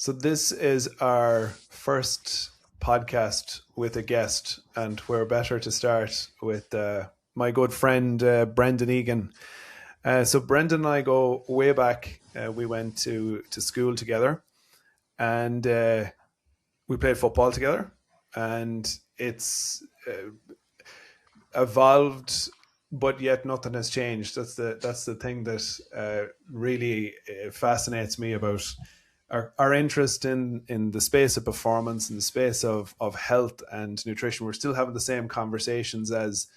So this is our first podcast with a guest, and where better to start with my good friend Brendan Egan. So Brendan and I go way back. We went to school together, and we played football together, and it's evolved, but yet nothing has changed. That's the thing that really fascinates me about our interest in the space of performance, in the space of health and nutrition. We're still having the same conversations as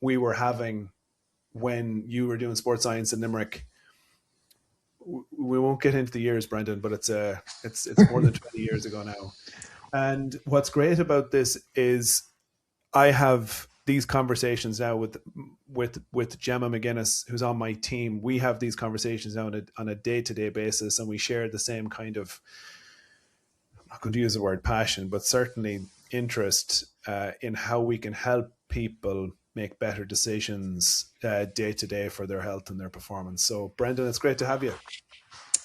we were having when you were doing sports science in Limerick. We won't get into the years, Brendan, but it's more than 20 years ago now. And what's great about this is I have these conversations now with Gemma McGuinness, who's on my team. We have these conversations now on a day-to-day basis, and we share the same kind of, I'm not going to use the word passion, but certainly interest in how we can help people make better decisions day to day for their health and their performance. So Brendan, it's great to have you.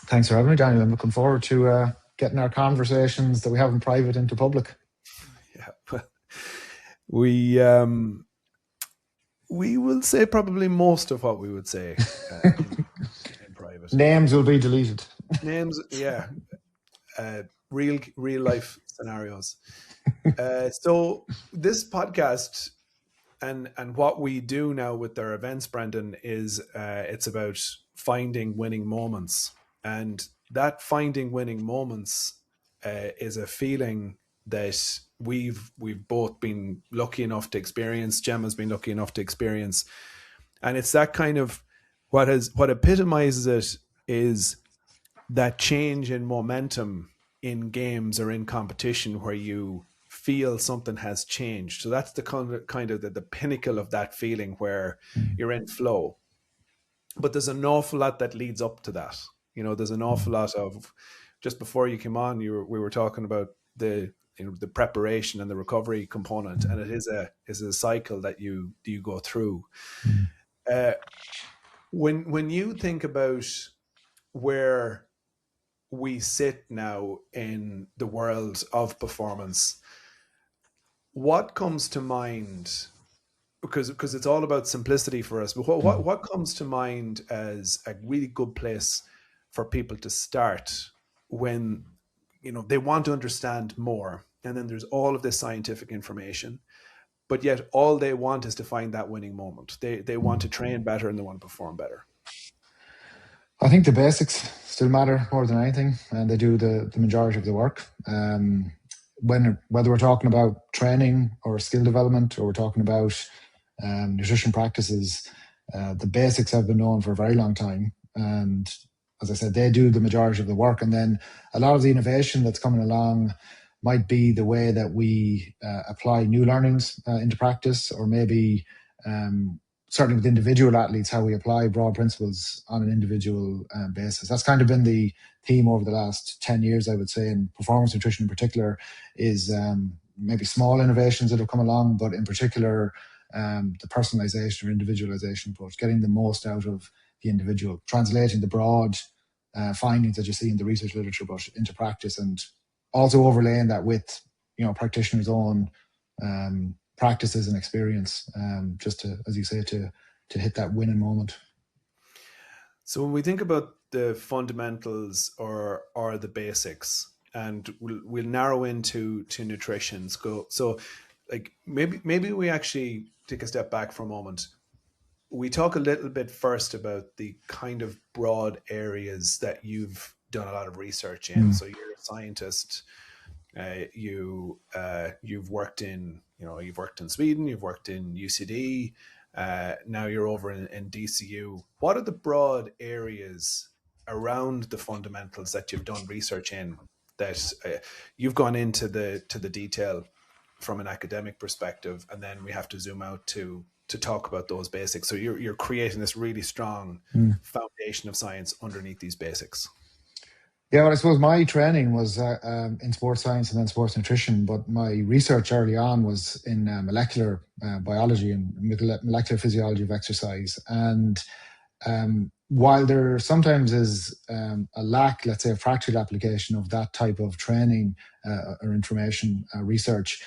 Thanks for having me, Daniel. I'm looking forward to getting our conversations that we have in private into public. Yeah. We will say probably most of what we would say in private. Names will be deleted. Names, yeah. Real life scenarios. So this podcast and what we do now with our events, Brendan, is it's about finding winning moments, and that finding winning moments is a feeling that we've both been lucky enough to experience. Gemma's been lucky enough to experience, and it's that kind of what epitomizes it is that change in momentum in games or in competition where you feel something has changed. So that's the kind of the pinnacle of that feeling where you're in flow. But there's an awful lot that leads up to that. You know, there's an awful lot of, just before you came on, we were talking about the preparation and the recovery component, and it is a cycle that you go through. When you think about where we sit now in the world of performance, what comes to mind? Because it's all about simplicity for us. But what comes to mind as a really good place for people to start when they want to understand more? And then there's all of this scientific information, but yet all they want is to find that winning moment. They want to train better and they want to perform better. I think the basics still matter more than anything, and they do the majority of the work. Whether we're talking about training or skill development, or we're talking about nutrition practices, the basics have been known for a very long time. And as I said, they do the majority of the work. And then a lot of the innovation that's coming along might be the way that we apply new learnings into practice, or maybe certainly with individual athletes, how we apply broad principles on an individual basis. That's kind of been the theme over the last 10 years, I would say, in performance nutrition in particular, is maybe small innovations that have come along, but in particular, the personalization or individualization approach, getting the most out of the individual, translating the broad findings that you see in the research literature, but into practice, and also overlaying that with practitioners' own practices and experience, just to, as you say, to hit that winning moment. So when we think about the fundamentals or the basics, and we'll narrow into nutrition. So like maybe we actually take a step back for a moment. We talk a little bit first about the kind of broad areas that you've done a lot of research in. So you're a scientist. You've worked in Sweden, you've worked in UCD, now you're over in DCU. What are the broad areas around the fundamentals that you've done research in, that you've gone into the detail from an academic perspective, and then we have to zoom out to talk about those basics? So you're creating this really strong foundation of science underneath these basics. Yeah, well, I suppose my training was in sports science and then sports nutrition, but my research early on was in molecular biology and molecular physiology of exercise. And while there sometimes is a lack, let's say, of practical application of that type of training or information research,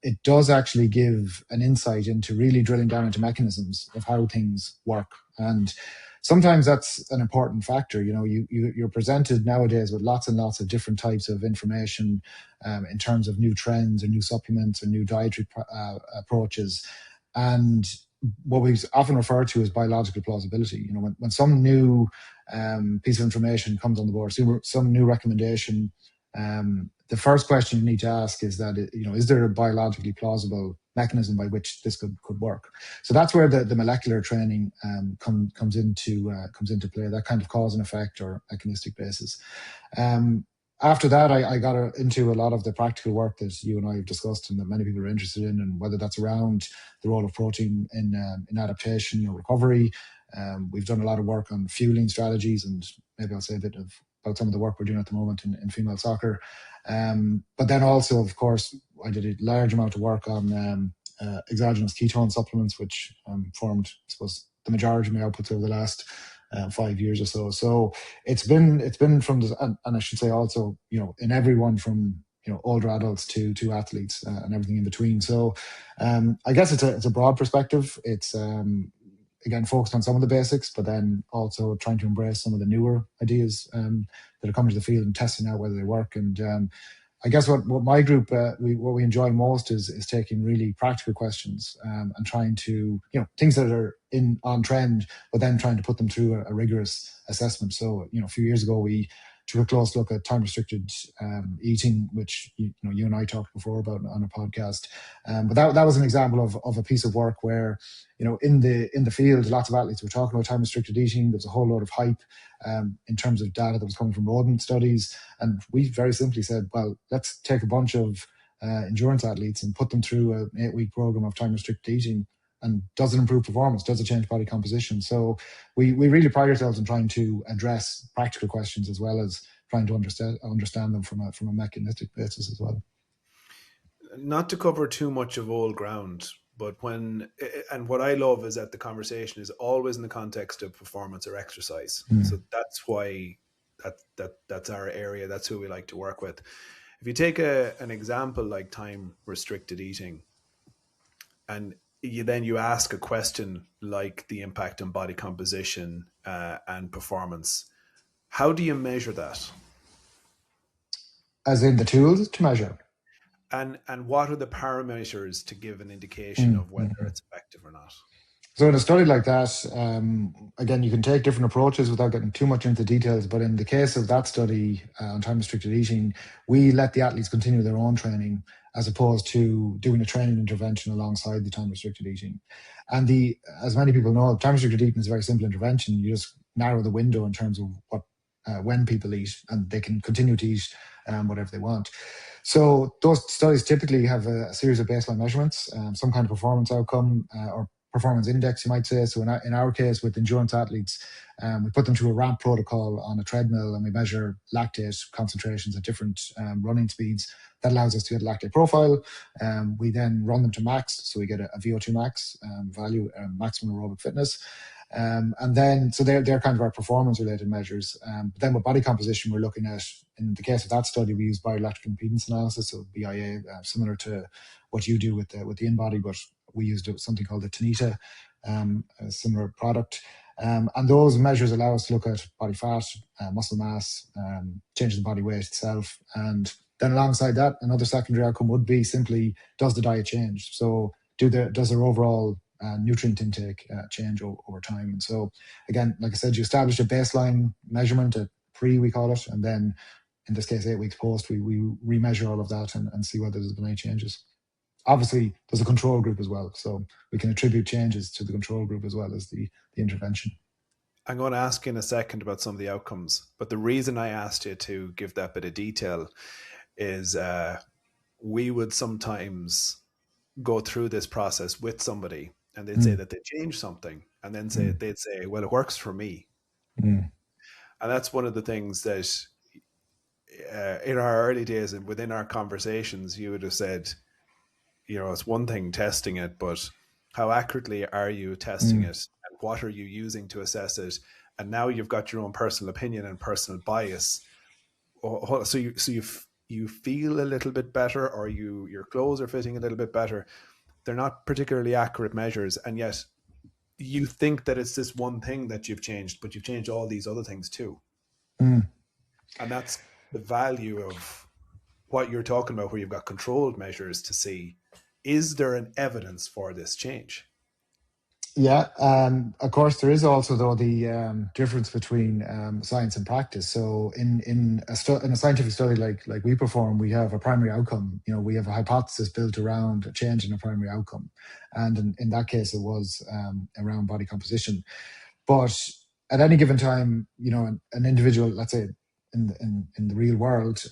it does actually give an insight into really drilling down into mechanisms of how things work. And sometimes that's an important factor. You're presented nowadays with lots and lots of different types of information in terms of new trends or new supplements or new dietary approaches. And what we often refer to as biological plausibility. When some new piece of information comes on the board, some new recommendation, the first question you need to ask is that, is there a biologically plausible mechanism by which this could work? So that's where the molecular training comes into play, that kind of cause and effect or mechanistic basis. After that, I got into a lot of the practical work that you and I have discussed and that many people are interested in, and whether that's around the role of protein in adaptation or recovery. We've done a lot of work on fueling strategies, and maybe I'll say a bit about some of the work we're doing at the moment in female soccer. But then also, of course, I did a large amount of work on exogenous ketone supplements, which formed, I suppose, the majority of my outputs over the last 5 years or so. So it's been from this, and I should say also, in everyone from older adults to athletes and everything in between. So I guess it's a broad perspective. It's again focused on some of the basics, but then also trying to embrace some of the newer ideas that are coming to the field and testing out whether they work. And I guess what my group what we enjoy most is taking really practical questions and trying to things that are on trend, but then trying to put them through a rigorous assessment. So a few years ago we took a close look at time restricted eating, which you and I talked before about on a podcast. But that was an example of a piece of work where in the field lots of athletes were talking about time restricted eating. There was a whole lot of hype in terms of data that was coming from rodent studies. And we very simply said, well, let's take a bunch of endurance athletes and put them through an 8-week program of time restricted eating. And does it improve performance? Does it change body composition? So we really pride ourselves in trying to address practical questions as well as trying to understand them from a mechanistic basis as well. Not to cover too much of old ground, but what I love is that the conversation is always in the context of performance or exercise. So that's why that's our area. That's who we like to work with. If you take an example like time restricted eating, and you ask a question like the impact on body composition and performance, how do you measure that? As in the tools to measure? And what are the parameters to give an indication of whether it's effective or not? So in a study like that, again, you can take different approaches without getting too much into details. But in the case of that study on time restricted eating, we let the athletes continue their own training as opposed to doing a training intervention alongside the time restricted eating. And as many people know, time restricted eating is a very simple intervention. You just narrow the window in terms of when people eat, and they can continue to eat whatever they want. So those studies typically have a series of baseline measurements, some kind of performance outcome or performance index, you might say. So in our case, with endurance athletes, we put them through a ramp protocol on a treadmill, and we measure lactate concentrations at different running speeds. That allows us to get a lactate profile. We then run them to max, so we get a VO2 max value, maximum aerobic fitness. And then, so they're kind of our performance-related measures. But then with body composition, we're looking at, in the case of that study, we use bioelectric impedance analysis, so BIA, similar to what you do with the in-body, but we used something called the Tanita, a similar product. And those measures allow us to look at body fat, muscle mass, changes in body weight itself. And then alongside that, another secondary outcome would be simply, does the diet change? So does their overall nutrient intake change over time? And so again, like I said, you establish a baseline measurement at pre, we call it, and then in this case 8 weeks post, we remeasure all of that and see whether there's been any changes. Obviously there's a control group as well, so we can attribute changes to the control group as well as the intervention. I'm going to ask you in a second about some of the outcomes, but the reason I asked you to give that bit of detail is we would sometimes go through this process with somebody, and they'd say that they changed something, and then they'd say, well, it works for me. And that's one of the things that in our early days and within our conversations, you would have said, it's one thing testing it, but how accurately are you testing it, and what are you using to assess it, and now you've got your own personal opinion and personal bias. So you feel a little bit better, or your clothes are fitting a little bit better. They're not particularly accurate measures, and yet you think that it's this one thing that you've changed, but you've changed all these other things too. Mm. And that's the value of what you're talking about, where you've got controlled measures to see, is there an evidence for this change? Yeah, of course, there is also though the difference between science and practice. So in a scientific study like we perform, we have a primary outcome. You know, we have a hypothesis built around a change in a primary outcome, and in that case, it was around body composition. But at any given time, you know, an individual, let's say in the real world,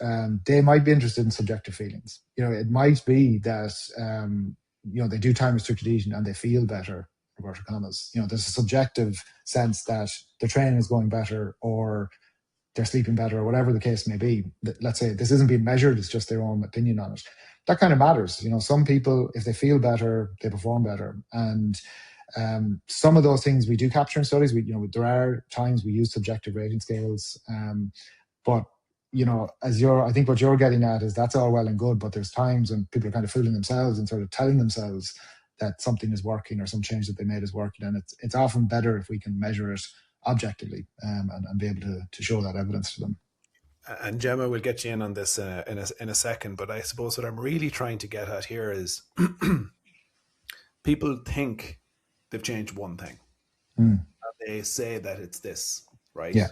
they might be interested in subjective feelings. You know, it might be that you know, they do time restricted eating and they feel better, inverted commas. You know, there's a subjective sense that their training is going better, or they're sleeping better, or whatever the case may be. Let's say this isn't being measured, it's just their own opinion on it. That kind of matters. You know, some people, if they feel better, they perform better. And some of those things we do capture in studies. You know, there are times we use subjective rating scales, but you know, I think what you're getting at is that's all well and good, but there's times when people are kind of fooling themselves and sort of telling themselves that something is working or some change that they made is working, and it's often better if we can measure it objectively and be able to show that evidence to them. And Gemma will get you in on this in a second, but I suppose what I'm really trying to get at here is people think they've changed one thing. Mm. They say that it's this, right? Yeah.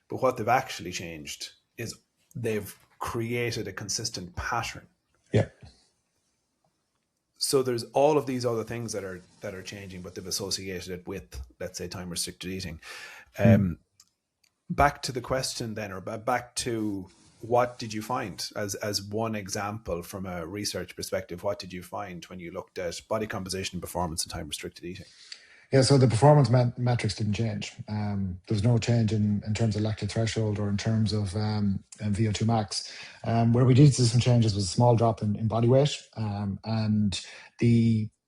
But what they've actually changed is they've created a consistent pattern. Yeah. So there's all of these other things that are changing, but they've associated it with, let's say, time restricted eating. Back to the question then, or back to what did you find as one example from a research perspective? What did you find when you looked at body composition, performance, and time restricted eating? Yeah, so the performance metrics didn't change. There was no change in terms of lactate threshold or in terms of VO2 max. Where we did see some changes was a small drop in body weight, and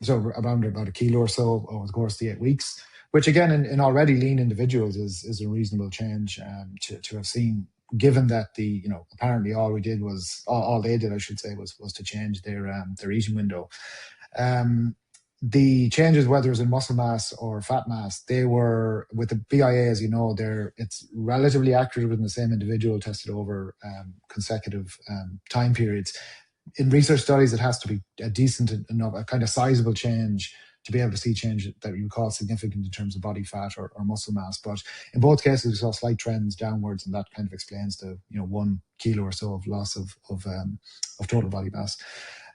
so around about a kilo or so over the course of the 8 weeks, which again in already lean individuals is a reasonable change to have seen, given that apparently all we did was all they did, I should say, was to change their eating window. The changes, whether it's in muscle mass or fat mass, they were with the BIA, as you know, it's relatively accurate within the same individual tested over consecutive time periods. In research studies, it has to be a decent enough, a kind of sizable change to be able to see change that you call significant in terms of body fat or muscle mass. But in both cases, we saw slight trends downwards, and that kind of explains the 1 kilo or so of loss of total body mass.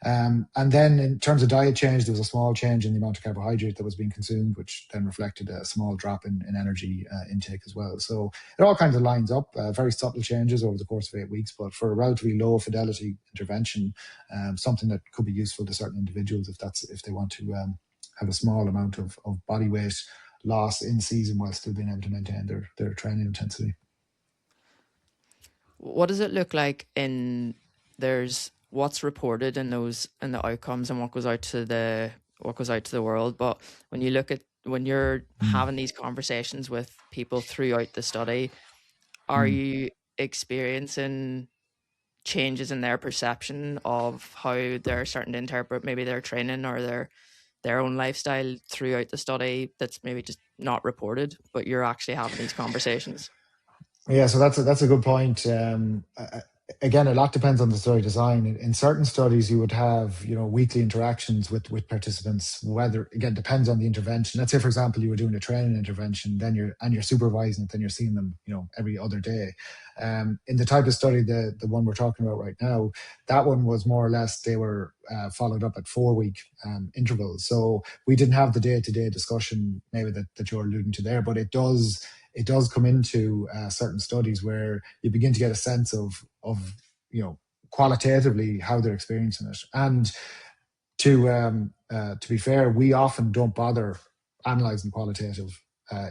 And then in terms of diet change, there was a small change in the amount of carbohydrate that was being consumed, which then reflected a small drop in energy intake as well. So it all kind of lines up, very subtle changes over the course of 8 weeks, but for a relatively low fidelity intervention, something that could be useful to certain individuals if they want to have a small amount of body weight loss in season while still being able to maintain their training intensity. What does it look like there's what's reported in the outcomes and what goes out to the world? But when you're having these conversations with people throughout the study, are you experiencing changes in their perception of how they're starting to interpret maybe their training or their own lifestyle throughout the study that's maybe just not reported, but you're actually having these conversations? Yeah, so that's a good point. Again, a lot depends on the study design. In certain studies, you would have weekly interactions with participants. Whether again depends on the intervention. Let's say, for example, you were doing a training intervention, then you're supervising it, then you're seeing them every other day. In the type of study, the one we're talking about right now, that one was more or less they were followed up at 4-week intervals. So we didn't have the day-to-day discussion maybe that you're alluding to there, but it does come into certain studies where you begin to get a sense of qualitatively how they're experiencing it. And to be fair, we often don't bother analyzing qualitative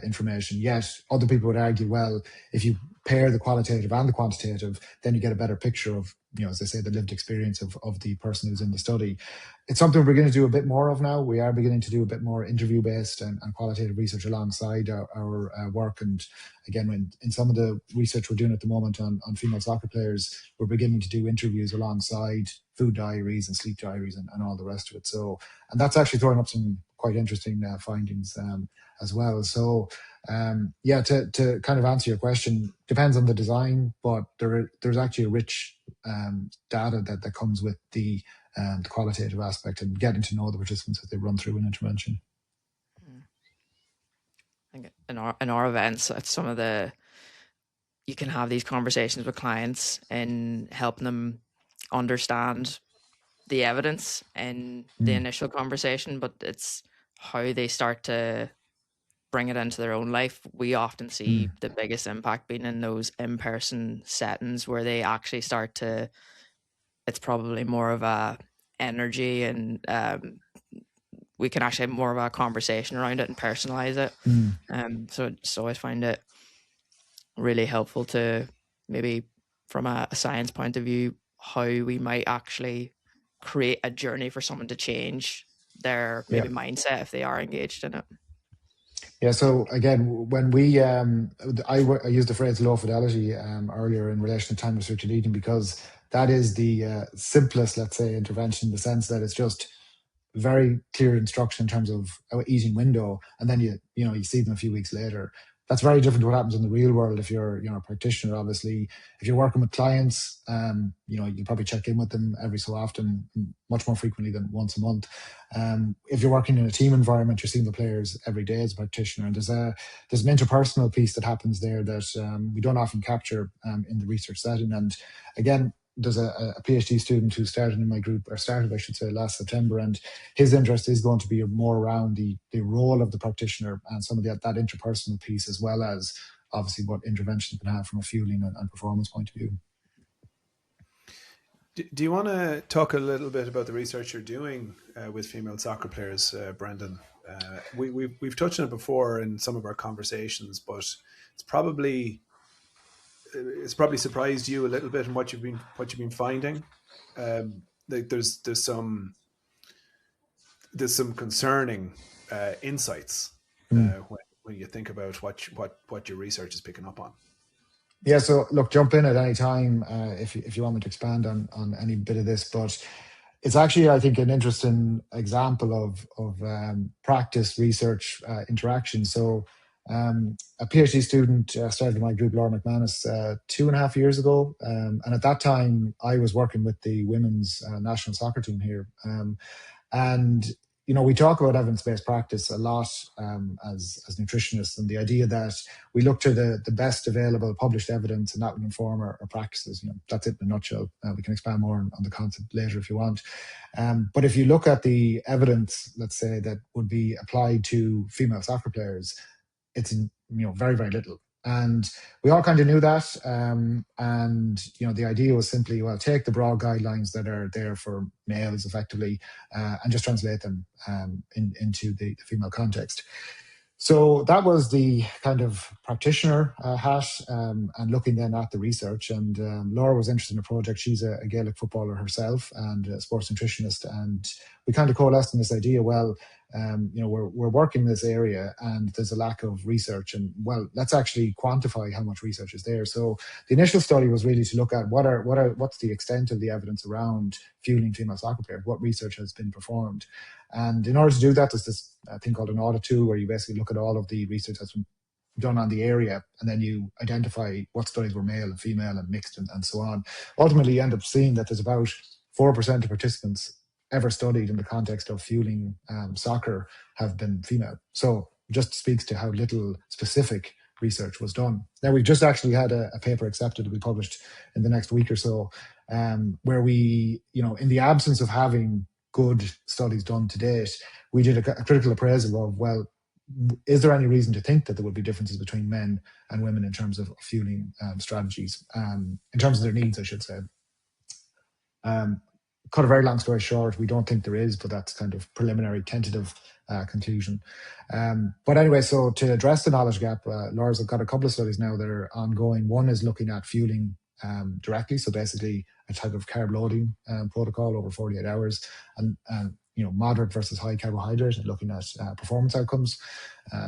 information. Yet other people would argue, well, if you pair the qualitative and the quantitative, then you get a better picture of, as they say, the lived experience of the person who's in the study. It's something we're going to do a bit more of now. We are beginning to do a bit more interview-based and qualitative research alongside our work. And again, in some of the research we're doing at the moment on female soccer players, we're beginning to do interviews alongside food diaries and sleep diaries and all the rest of it. So, and that's actually throwing up some quite interesting findings as well. So, to kind of answer your question, depends on the design, but there's actually a rich data that comes with the qualitative aspect and getting to know the participants as they run through an intervention. I think in our events, it's some of you can have these conversations with clients and helping them understand the evidence in the initial conversation, but it's how they start to bring it into their own life. We often see the biggest impact being in those in-person settings where they actually start to, it's probably more of a energy and we can actually have more of a conversation around it and personalize it. So I find it really helpful to maybe from a science point of view, how we might actually create a journey for someone to change their maybe mindset if they are engaged in it. Yeah, so again, when we, I used the phrase low fidelity earlier in relation to time restricted eating, because that is the simplest, let's say, intervention in the sense that it's just very clear instruction in terms of eating window, and then you see them a few weeks later. That's very different to what happens in the real world. If you're a practitioner, obviously, if you're working with clients, you probably check in with them every so often, much more frequently than once a month. If you're working in a team environment, you're seeing the players every day as a practitioner, and there's an interpersonal piece that happens there that we don't often capture in the research setting. And again, there's a PhD student who started in my group, or started, I should say, last September, and his interest is going to be more around the role of the practitioner and some of that interpersonal piece, as well as obviously what intervention can have from a fueling and performance point of view. Do you want to talk a little bit about the research you're doing with female soccer players, Brendan? We've touched on it before in some of our conversations, but it's probably surprised you a little bit in what you've been finding. There's some concerning insights when you think about what your research is picking up on. Yeah, so look, jump in at any time if you want me to expand on any bit of this, but it's actually, I think, an interesting example of practice research interaction. So a PhD student started my group, Laura McManus, 2.5 years ago. And at that time, I was working with the women's national soccer team here. And we talk about evidence-based practice a lot as nutritionists, and the idea that we look to the best available published evidence and that will inform our practices. That's it in a nutshell. We can expand more on the concept later if you want. But if you look at the evidence, let's say, that would be applied to female soccer players, it's very, very little. And we all kind of knew that. And the idea was simply, well, take the broad guidelines that are there for males effectively and just translate them into the female context. So that was the kind of practitioner hat, and looking then at the research. And Laura was interested in a project. She's a Gaelic footballer herself and a sports nutritionist. And we kind of coalesced on this idea, well, we're working in this area and there's a lack of research, and well, let's actually quantify how much research is there. So the initial study was really to look at what's the extent of the evidence around fueling female soccer players, what research has been performed. And in order to do that, there's this thing called an audit tool where you basically look at all of the research that's been done on the area, and then you identify what studies were male and female and mixed and so on. Ultimately, you end up seeing that there's about 4% of participants ever studied in the context of fueling soccer have been female. So it just speaks to how little specific research was done. Now, we've just actually had a paper accepted to be published in the next week or so, where we, in the absence of having good studies done to date, we did a critical appraisal of, well, is there any reason to think that there would be differences between men and women in terms of fueling strategies, in terms of their needs, I should say. cut a very long story short, we don't think there is, but that's kind of preliminary, tentative conclusion. But anyway, so to address the knowledge gap, Laura's got a couple of studies now that are ongoing. One is looking at fueling directly, so basically a type of carb loading protocol over 48 hours, and moderate versus high carbohydrate, and looking at performance outcomes,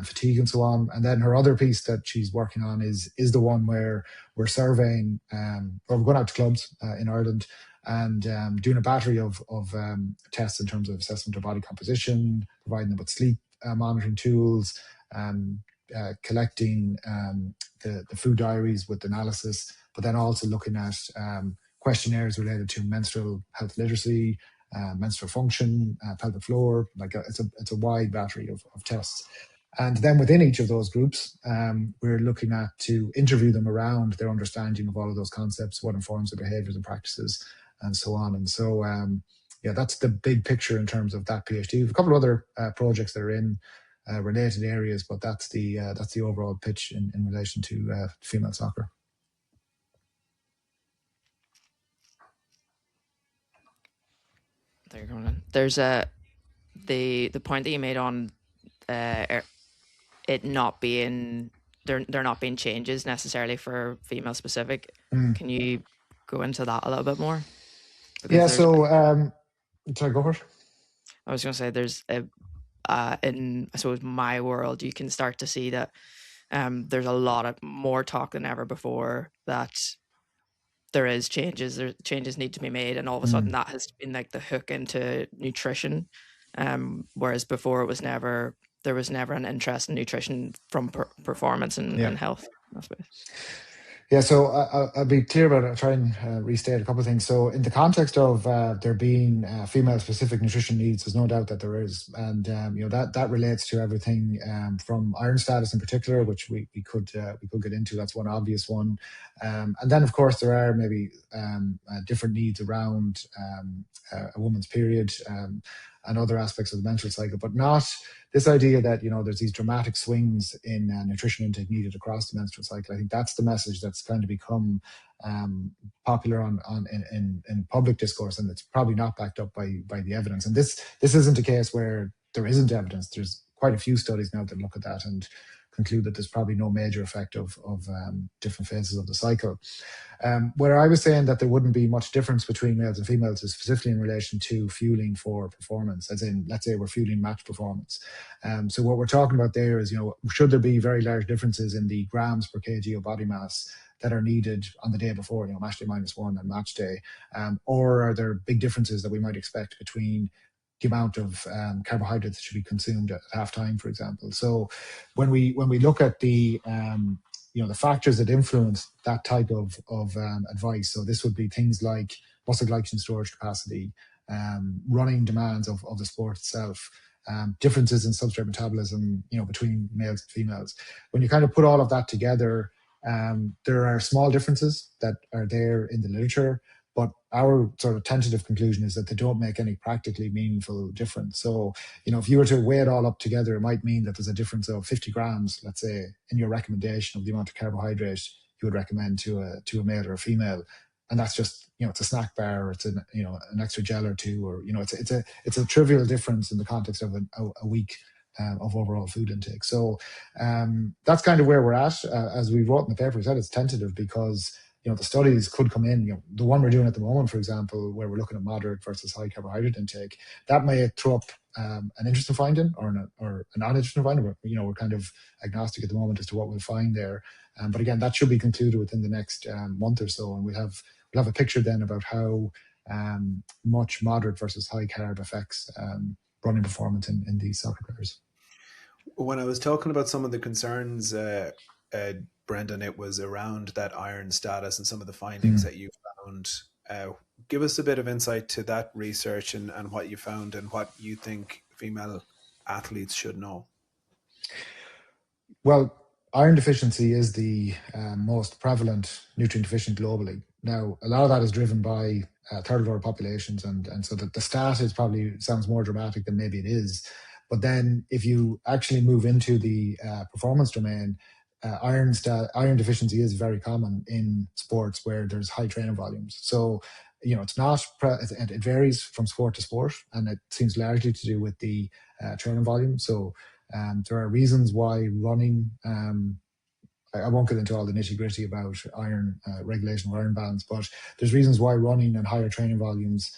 fatigue, and so on. And then her other piece that she's working on is the one where we're surveying, or we're going out to clubs in Ireland and doing a battery of tests in terms of assessment of body composition, providing them with sleep monitoring tools, collecting the food diaries with analysis, but then also looking at questionnaires related to menstrual health literacy, menstrual function, pelvic floor. Like it's a wide battery of tests. And then within each of those groups, we're looking at to interview them around their understanding of all of those concepts, what informs their behaviors and practices, and so on. And so, that's the big picture in terms of that PhD. We have a couple of other projects that are in related areas, but that's the overall pitch in relation to female soccer. There you go. There's the point that you made on it not being there not being changes necessarily for female specific. Can you go into that a little bit more? Because sorry, go for it. I was going to say there's in I suppose my world, you can start to see that there's a lot of more talk than ever before that there is changes need to be made, and all of a sudden that has been like the hook into nutrition, whereas before there was never an interest in nutrition from performance and health, I suppose. Yeah, so I'll be clear about it. I'll try and restate a couple of things. So in the context of there being female-specific nutrition needs, there's no doubt that there is. And, that relates to everything from iron status in particular, which we could get into. That's one obvious one. And then, of course, there are maybe different needs around a woman's period and other aspects of the menstrual cycle, but not this idea that, there's these dramatic swings in nutrition intake needed across the menstrual cycle. I think that's the message that's kind of become popular in public discourse, and it's probably not backed up by the evidence. And this isn't a case where there isn't evidence. There's quite a few studies now that look at that and conclude that there's probably no major effect of different phases of the cycle. Where I was saying that there wouldn't be much difference between males and females is specifically in relation to fueling for performance, as in, let's say we're fueling match performance. So what we're talking about there is, should there be very large differences in the grams per kg of body mass that are needed on the day before, match day -1 and match day, or are there big differences that we might expect between the amount of carbohydrates that should be consumed at halftime, for example. So when we look at the the factors that influence that type of advice, so this would be things like muscle glycogen storage capacity, running demands of the sport itself, differences in substrate metabolism, between males and females. When you kind of put all of that together, there are small differences that are there in the literature, but our sort of tentative conclusion is that they don't make any practically meaningful difference. So, if you were to weigh it all up together, it might mean that there's a difference of 50 grams, let's say, in your recommendation of the amount of carbohydrate you would recommend to a male or a female. And that's just, it's a snack bar, or it's an extra gel or two, or, it's a trivial difference in the context of a week of overall food intake. So that's kind of where we're at. As we wrote in the paper, we said it's tentative because the studies could come in. The one we're doing at the moment, for example, where we're looking at moderate versus high carbohydrate intake, that may throw up an interesting finding or a non-interesting finding. We're kind of agnostic at the moment as to what we'll find there. But again, that should be concluded within the next month or so, and we'll have a picture then about how much moderate versus high carb affects running performance in these soccer players. When I was talking about some of the concerns, Brendan, it was around that iron status and some of the findings that you found. Give us a bit of insight to that research and what you found and what you think female athletes should know. Well, iron deficiency is the most prevalent nutrient deficient globally. Now, a lot of that is driven by third world populations, and so that the stat is probably sounds more dramatic than maybe it is. But then if you actually move into the performance domain, iron deficiency is very common in sports where there's high training volumes. So, it's not, it varies from sport to sport, and it seems largely to do with the training volume. So there are reasons why running, I won't get into all the nitty gritty about iron regulation of iron bands, but there's reasons why running and higher training volumes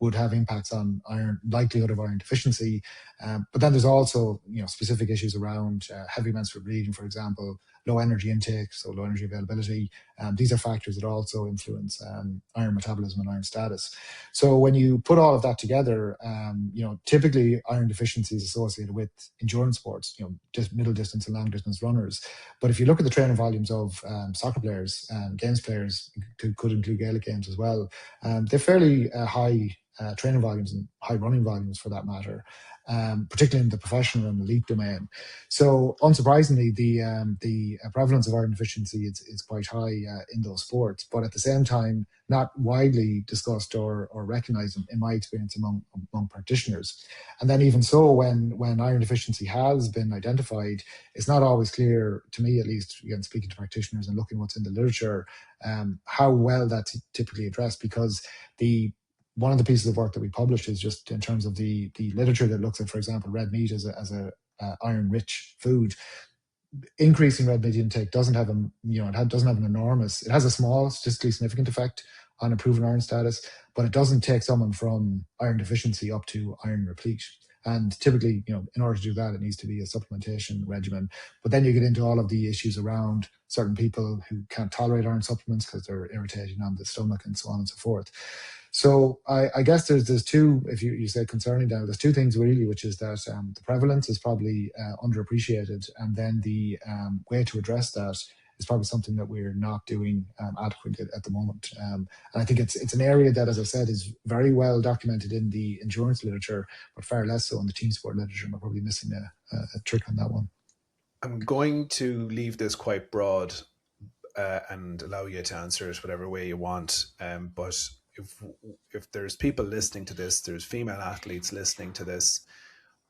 would have impacts on likelihood of iron deficiency. But then there's also specific issues around heavy menstrual bleeding, for example, low energy intake, so low energy availability. These are factors that also influence iron metabolism and iron status. So when you put all of that together, typically iron deficiency is associated with endurance sports, just middle distance and long distance runners. But if you look at the training volumes of soccer players, games players, could include Gaelic games as well, they're fairly high training volumes and high running volumes for that matter, particularly in the professional and elite domain. So unsurprisingly, the prevalence of iron deficiency is quite high in those sports, but at the same time, not widely discussed or recognized in my experience among practitioners. And then even so, when iron deficiency has been identified, it's not always clear, to me at least, again, speaking to practitioners and looking what's in the literature, how well that's typically addressed, because one of the pieces of work that we published is just in terms of the literature that looks at, for example, red meat as a iron-rich food. Increasing red meat intake doesn't have it has a small statistically significant effect on improving iron status, but it doesn't take someone from iron deficiency up to iron replete. And typically, in order to do that, it needs to be a supplementation regimen. But then you get into all of the issues around certain people who can't tolerate iron supplements because they're irritating on the stomach and so on and so forth. So I guess there's two, if you say concerning now, there's two things really, which is that the prevalence is probably underappreciated, and then the way to address that is probably something that we're not doing adequately at the moment. And I think it's an area that, as I said, is very well documented in the endurance literature, but far less so in the team sport literature. And we're probably missing a trick on that one. I'm going to leave this quite broad and allow you to answer it whatever way you want. But if there's people listening to this, there's female athletes listening to this,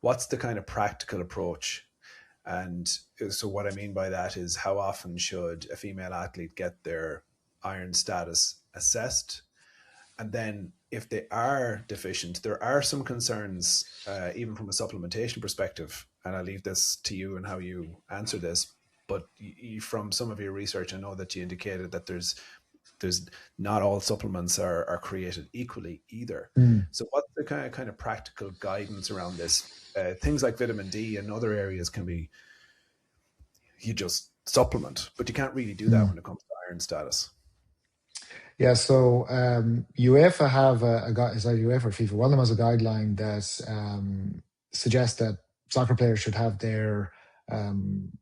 what's the kind of practical approach? And so what I mean by that is, how often should a female athlete get their iron status assessed? And then if they are deficient, there are some concerns, even from a supplementation perspective, and I'll leave this to you and how you answer this. But from some of your research, I know that you indicated that there's not all supplements are created equally either. So what's the kind of practical guidance around this? Things like vitamin D and other areas can be, you just supplement, but you can't really do that when it comes to iron status. Yeah, so UEFA have UEFA or FIFA, one of them has a guideline that suggests that soccer players should have their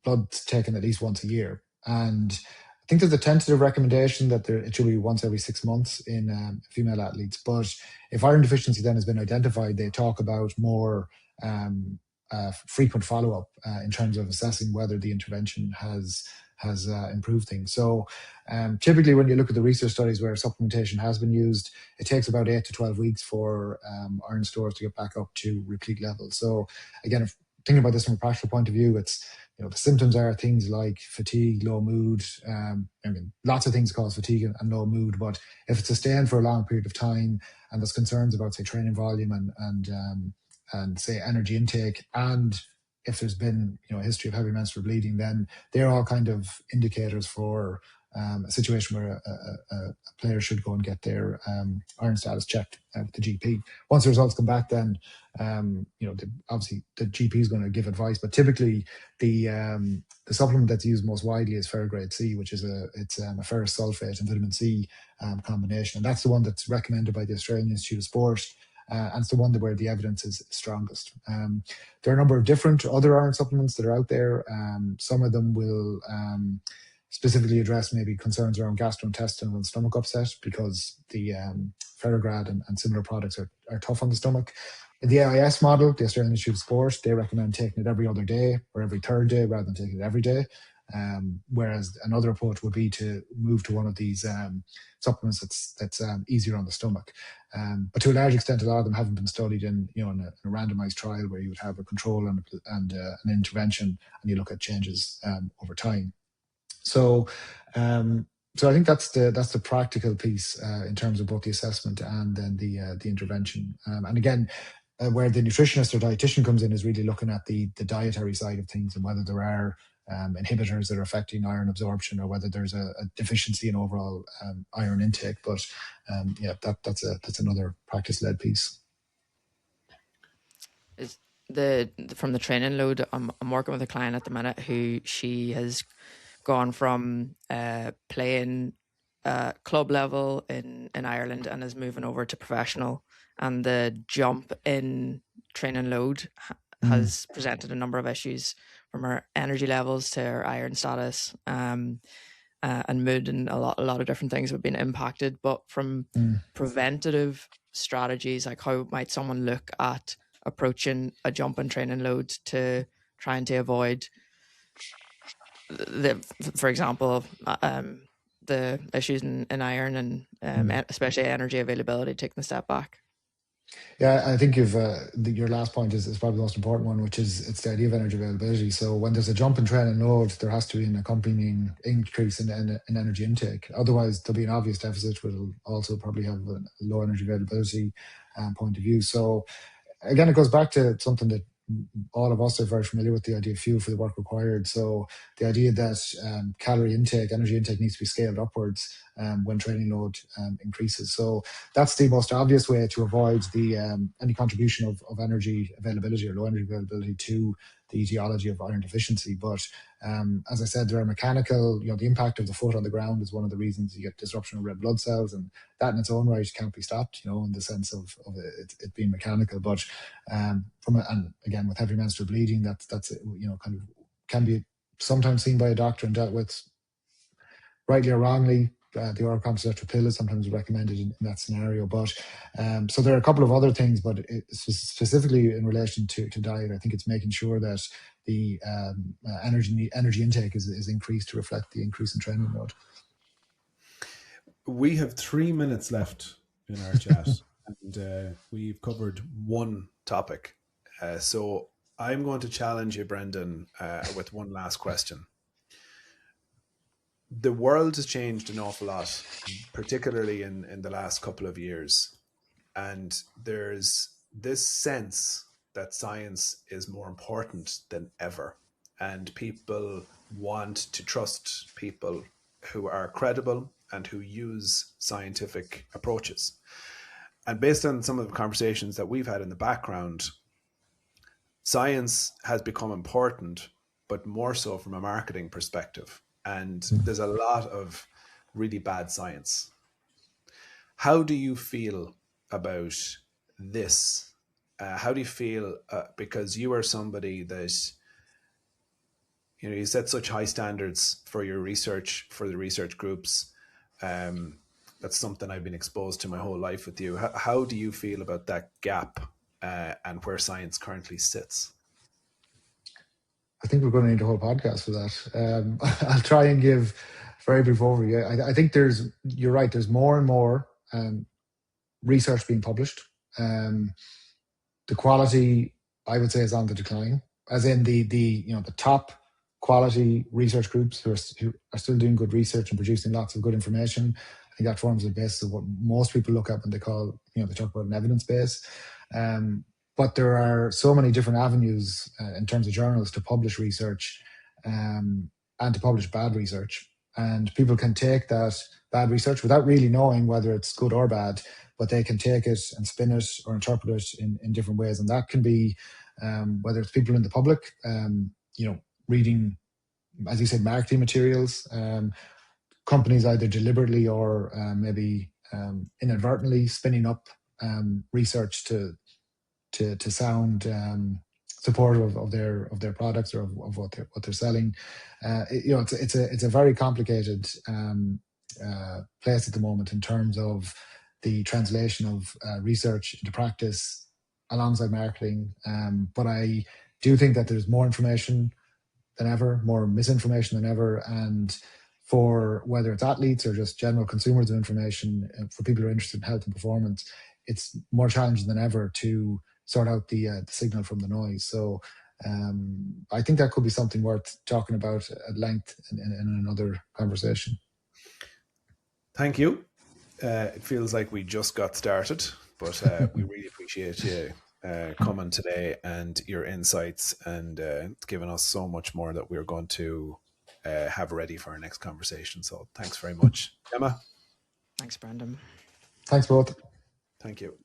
blood taken at least once a year. And I think there's a tentative recommendation that it should be once every 6 months in female athletes. But if iron deficiency then has been identified, they talk about more frequent follow-up in terms of assessing whether the intervention has improved things. So typically when you look at the research studies where supplementation has been used, it takes about 8 to 12 weeks for iron stores to get back up to replete levels. So again, if thinking about this from a practical point of view, it's the symptoms are things like fatigue, low mood. Lots of things cause fatigue and low mood, but if it's sustained for a long period of time and there's concerns about, say, training volume and say energy intake, and if there's been a history of heavy menstrual bleeding, then they're all kind of indicators for a situation where a player should go and get their iron status checked with the GP. Once the results come back, then obviously the GP is going to give advice. But typically, the supplement that's used most widely is ferrograde C, which is a ferrous sulfate and vitamin C combination, and that's the one that's recommended by the Australian Institute of Sport. And it's the one where the evidence is strongest. There are a number of different other iron supplements that are out there. Some of them will specifically address maybe concerns around gastrointestinal and stomach upset, because the ferrograd and similar products are tough on the stomach. In the AIS model, the Australian Institute of Sport, they recommend taking it every other day or every third day rather than taking it every day. Whereas another approach would be to move to one of these supplements that's easier on the stomach. But to a large extent, a lot of them haven't been studied in a randomized trial where you would have a control and an intervention, and you look at changes over time. So So I think that's the practical piece in terms of both the assessment and then the intervention. And again, where the nutritionist or dietitian comes in is really looking at the dietary side of things and whether there are inhibitors that are affecting iron absorption or whether there's a deficiency in overall iron intake. But yeah, that's another practice-led piece. Is from the training load, I'm working with a client at the minute who she has gone from playing club level in Ireland and is moving over to professional, and the jump in training load has presented a number of issues, from her energy levels to her iron status, and mood, and a lot of different things have been impacted. But from preventative strategies, like how might someone look at approaching a jump in training load to trying to avoid for example, the issues in iron and especially energy availability, taking a step back? Yeah, I think your last point is probably the most important one, which is it's the idea of energy availability. So when there's a jump in training load, there has to be an accompanying increase in energy intake. Otherwise, there'll be an obvious deficit, which will also probably have a low energy availability point of view. So again, it goes back to something that all of us are very familiar with, the idea of fuel for the work required. So the idea that calorie intake, energy intake needs to be scaled upwards when training load increases. So that's the most obvious way to avoid the any contribution of energy availability or low energy availability to the etiology of iron deficiency. But as I said, there are mechanical, the impact of the foot on the ground is one of the reasons you get disruption of red blood cells, and that in its own right can't be stopped, in the sense of it being mechanical. But and again, with heavy menstrual bleeding, that's kind of can be sometimes seen by a doctor and dealt with rightly or wrongly. The oral contraceptive pill is sometimes recommended in that scenario. But so there are a couple of other things, but specifically in relation to diet, I think it's making sure that the energy intake is increased to reflect the increase in training load. We have 3 minutes left in our chat, and we've covered one topic. So I'm going to challenge you, Brendan, with one last question. The world has changed an awful lot, particularly in the last couple of years. And there's this sense that science is more important than ever. And people want to trust people who are credible and who use scientific approaches. And based on some of the conversations that we've had in the background, science has become important, but more so from a marketing perspective. And there's a lot of really bad science. How do you feel about this? How do you feel, because you are somebody that, you set such high standards for your research, for the research groups. That's something I've been exposed to my whole life with you. How do you feel about that gap and where science currently sits? I think we're going to need a whole podcast for that. I'll try and give a very brief overview. I think you're right, there's more and more research being published. The quality, I would say, is on the decline, as in the top quality research groups who are still doing good research and producing lots of good information. I think that forms the basis of what most people look at when they talk about an evidence base. But there are so many different avenues in terms of journals to publish research and to publish bad research. And people can take that bad research without really knowing whether it's good or bad, but they can take it and spin it or interpret it in different ways. And that can be, whether it's people in the public, reading, as you said, marketing materials, companies either deliberately or maybe inadvertently spinning up research to sound supportive of their products or of what they're selling. It's a very complicated place at the moment in terms of the translation of research into practice alongside marketing. But I do think that there's more information than ever, more misinformation than ever, and for whether it's athletes or just general consumers of information, for people who are interested in health and performance, it's more challenging than ever to sort out the signal from the noise. So I think that could be something worth talking about at length in another conversation. Thank you. It feels like we just got started, but we really appreciate you coming today and your insights and giving us so much more that we're going to have ready for our next conversation. So thanks very much. Emma? Thanks, Brendan. Thanks both. Thank you.